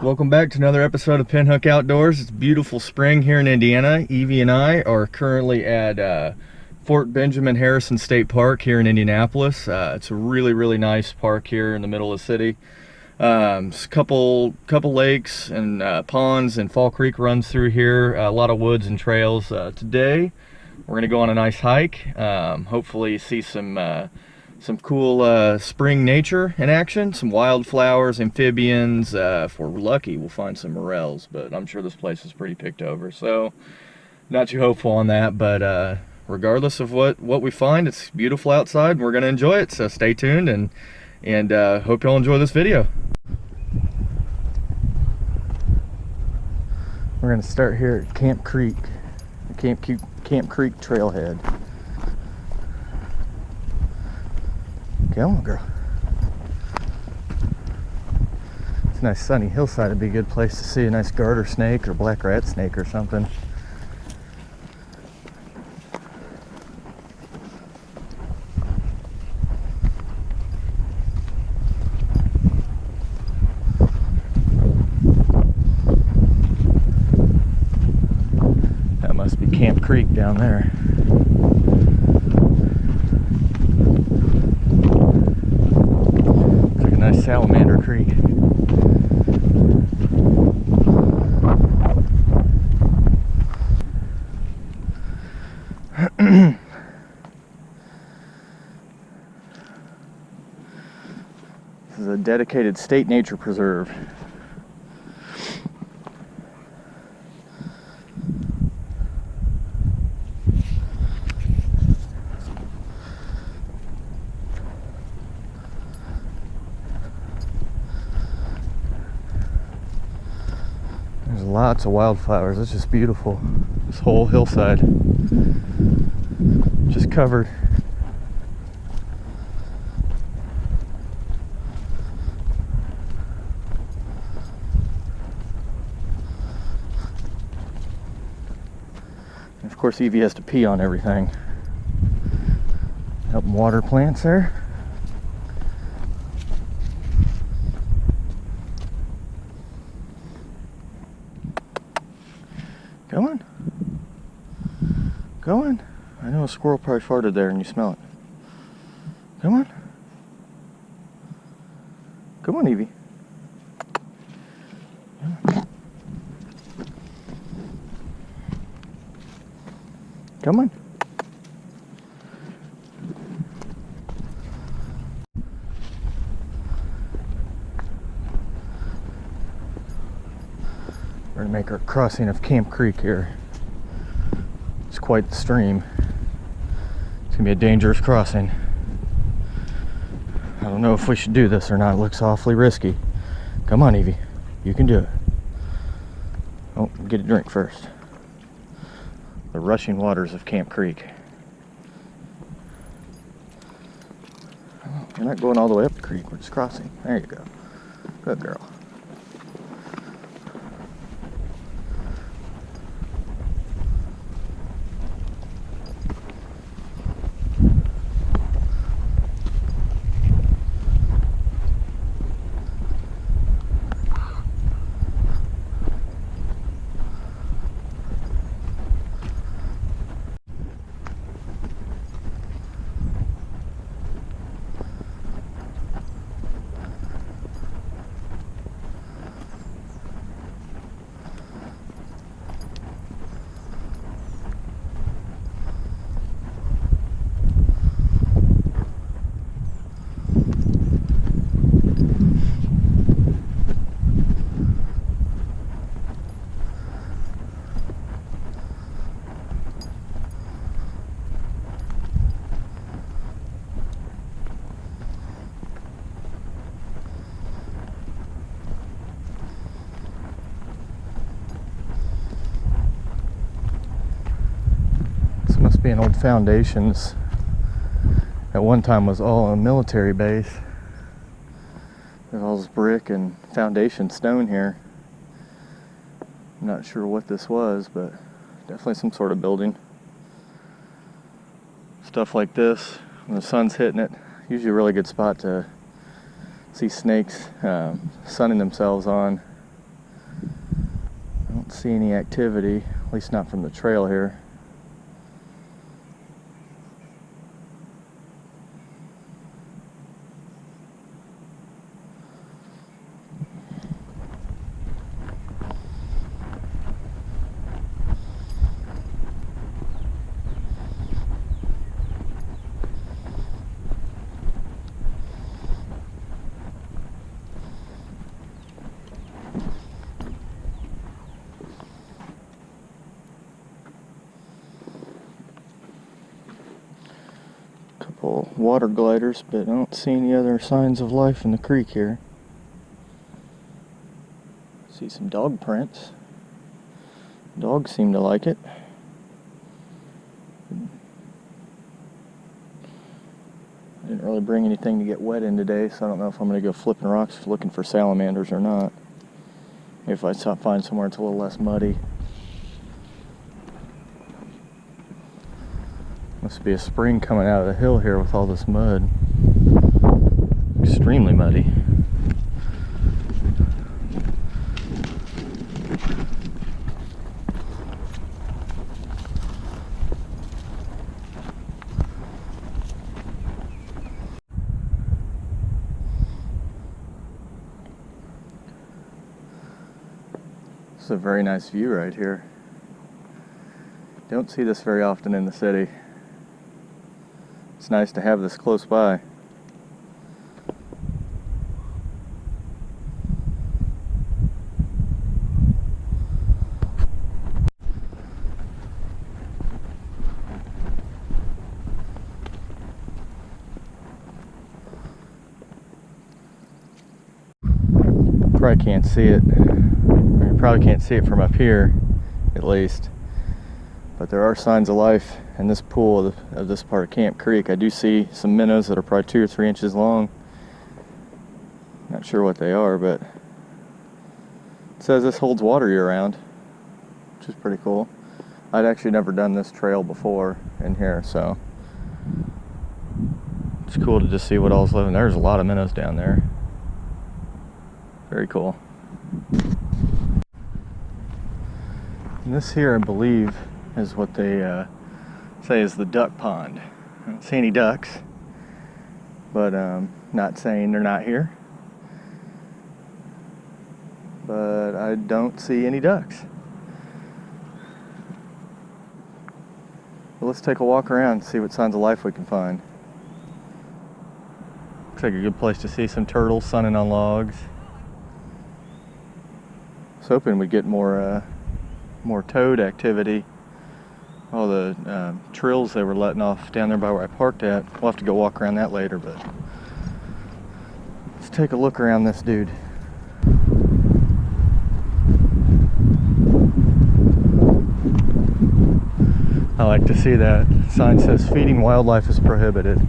Welcome back to another episode of Pinhook Outdoors. It's beautiful spring here in Indiana. Evie and I are currently at Fort Benjamin Harrison State Park here in Indianapolis. It's a really nice park here in the middle of the city. It's a couple lakes and ponds, and Fall Creek runs through here. A lot of woods and trails. Today we're going to go on a nice hike. Hopefully see some cool spring nature in action, some wildflowers, amphibians. If we're lucky, we'll find some morels, but I'm sure this place is pretty picked over, so not too hopeful on that. But regardless of what we find, it's beautiful outside and we're going to enjoy it, so stay tuned and hope y'all enjoy this video. We're going to start here at Camp Creek Trailhead. Come on, girl. It's a nice sunny hillside. It'd be a good place to see a nice garter snake or black rat snake or something. That must be Camp Creek down there. Nice salamander creek. This is a dedicated state nature preserve. There's lots of wildflowers. It's just beautiful. This whole hillside just covered. And of course, Evie has to pee on everything. Help water plants there. Go on. Go on. I know a squirrel probably farted there and you smell it. Come on. Come on, Evie. Come on. We're going to make our crossing of Camp Creek here. It's quite the stream. It's going to be a dangerous crossing. I don't know if we should do this or not. It looks awfully risky. Come on, Evie. You can do it. Oh, get a drink first. The rushing waters of Camp Creek. Oh, you're not going all the way up the creek. We're just crossing. There you go. Good girl. Being old foundations. At one time was all a military base. There's all this brick and foundation stone here. I'm not sure what this was, but definitely some sort of building. Stuff like this, when the sun's hitting it, usually a really good spot to see snakes sunning themselves on. Don't see any activity, at least not from the trail here. Couple water gliders, but I don't see any other signs of life in the creek here. See some dog prints. Dogs seem to like it. I didn't really bring anything to get wet in today, so I don't know if I'm going to go flipping rocks looking for salamanders or not. Maybe if I find somewhere it's a little less muddy. Must be a spring coming out of the hill here with all this mud. Extremely muddy. This is a very nice view right here. Don't see this very often in the city. It's nice to have this close by. Probably can't see it. You probably can't see it from up here, at least. But there are signs of life in this pool of this part of Camp Creek. I do see some minnows that are probably 2 or 3 inches long. Not sure what they are, but it says this holds water year-round, which is pretty cool. I'd actually never done this trail before in here, so it's cool to just see what all's living. There's a lot of minnows down there. Very cool. And this here, I believe, is what they say is the duck pond. I don't see any ducks, but not saying they're not here. But I don't see any ducks. But let's take a walk around and see what signs of life we can find. Looks like a good place to see some turtles sunning on logs. I was hoping we'd get more toad activity. All the trills they were letting off down there by where I parked at. We'll have to go walk around that later, but let's take a look around this dude. I like to see that. Sign says feeding wildlife is prohibited.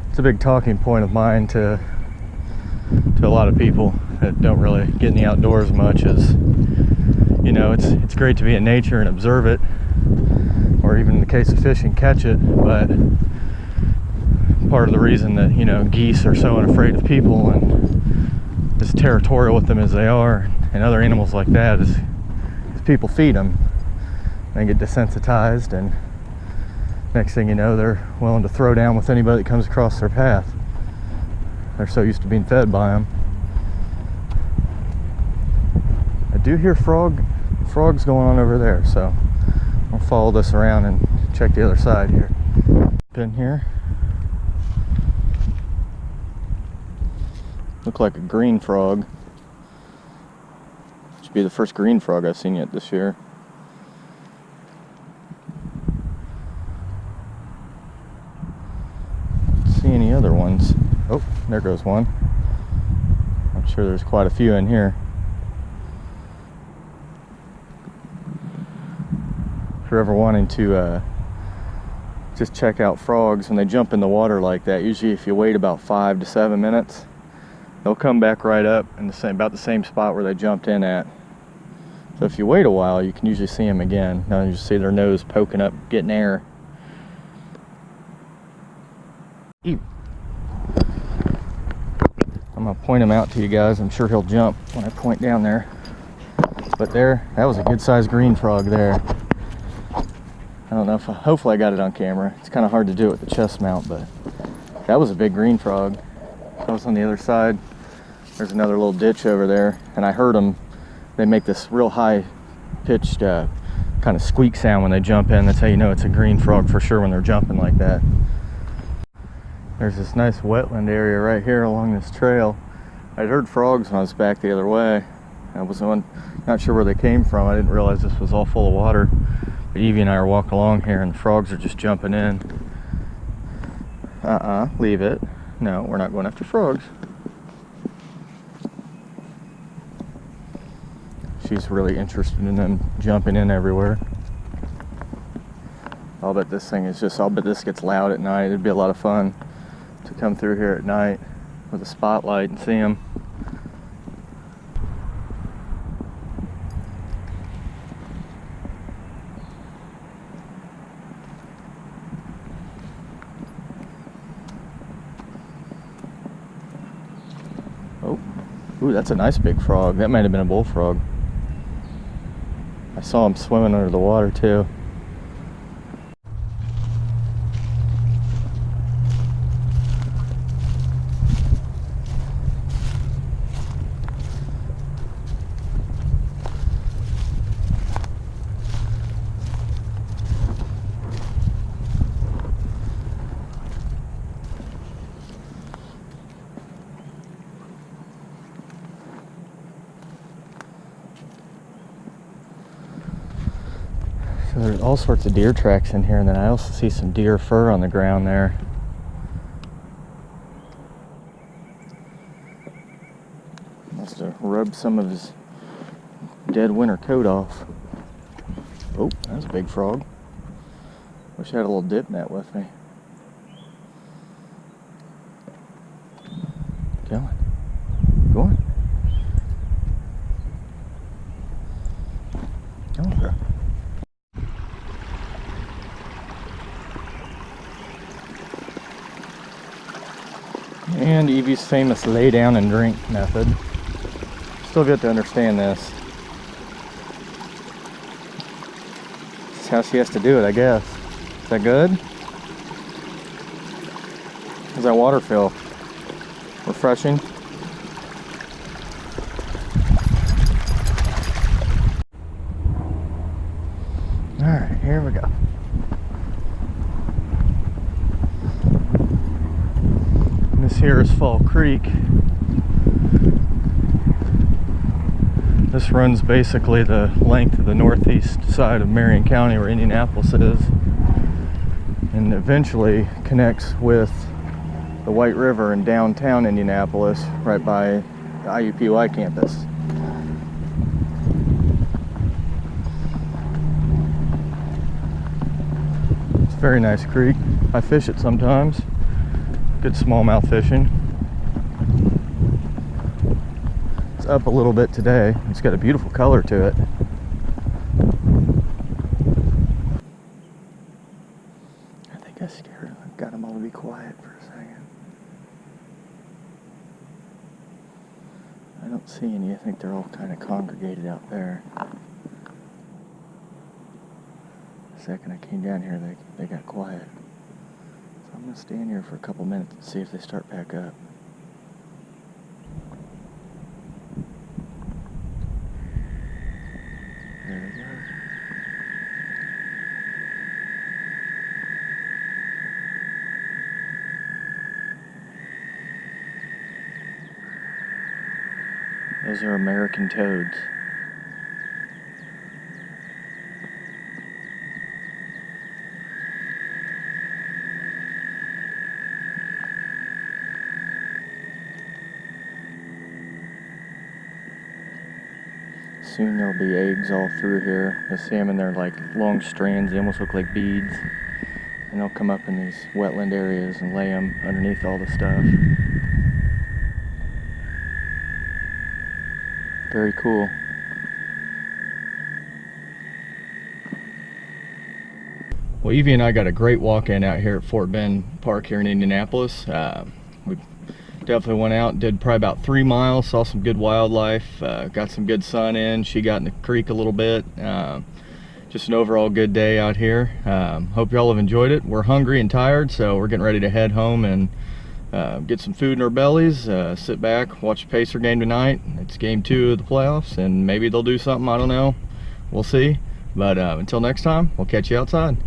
It's a big talking point of mine to a lot of people that don't really get in the outdoors much. Is, you know, it's great to be in nature and observe it, or even in the case of fishing, catch it, but part of the reason that, you know, geese are so unafraid of people and as territorial with them as they are, and other animals like that, is people feed them. They get desensitized, and next thing you know, they're willing to throw down with anybody that comes across their path. They're so used to being fed by them. I do hear frogs going on over there, so I'll follow this around and check the other side here. In here, look like a green frog. Should be the first green frog I've seen yet this year. Don't see any other ones. Oh, there goes one. I'm sure there's quite a few in here. If you're ever wanting to just check out frogs when they jump in the water like that, usually if you wait about 5 to 7 minutes, they'll come back right up in about the same spot where they jumped in at. So if you wait a while, you can usually see them again. Now you just see their nose poking up, getting air. Ew. I'm gonna point him out to you guys. I'm sure he'll jump when I point down there. But there, that was a good sized green frog there. I don't know if, hopefully I got it on camera. It's kind of hard to do it with the chest mount, but that was a big green frog. That was on the other side. There's another little ditch over there, and I heard them. They make this real high pitched kind of squeak sound when they jump in. That's how you know it's a green frog for sure when they're jumping like that. There's this nice wetland area right here along this trail. I'd heard frogs when I was back the other way. I was not sure where they came from. I didn't realize this was all full of water. But Evie and I are walking along here and the frogs are just jumping in. Leave it. No, we're not going after frogs. She's really interested in them jumping in everywhere. I'll bet this gets loud at night. It'd be a lot of fun to come through here at night with a spotlight and see them. Oh, ooh, that's a nice big frog. That might have been a bullfrog. I saw him swimming under the water too. So there's all sorts of deer tracks in here, and then I also see some deer fur on the ground there. Must have rubbed some of his dead winter coat off. Oh, that's a big frog. Wish I had a little dip net with me. Go on. Go on. Come on, girl. And Evie's famous lay down and drink method. Still get to understand this. This is how she has to do it, I guess. Is that good? How's that water feel? Refreshing? Alright, here we go. This here is Fall Creek. This runs basically the length of the northeast side of Marion County where Indianapolis is, and eventually connects with the White River in downtown Indianapolis right by the IUPUI campus. It's a very nice creek. I fish it sometimes. Good smallmouth fishing. It's up a little bit today. It's got a beautiful color to it. I think I scared them. I got them all to be quiet for a second. I don't see any. I think they're all kind of congregated out there. The second I came down here, they got quiet. I'm going to stand here for a couple minutes and see if they start back up. There they go. Those are American toads. Soon there'll be eggs all through here. You'll see them in their like long strands. They almost look like beads. And they'll come up in these wetland areas and lay them underneath all the stuff. Very cool. Well, Evie and I got a great walk-in out here at Fort Bend Park here in Indianapolis. We Definitely went out and did probably about 3 miles, saw some good wildlife, got some good sun in. She got in the creek a little bit. Just an overall good day out here. Hope y'all have enjoyed it. We're hungry and tired, so we're getting ready to head home and get some food in our bellies, sit back, watch the Pacer game tonight. It's game 2 of the playoffs, and maybe they'll do something, I don't know. We'll see. But until next time, we'll catch you outside.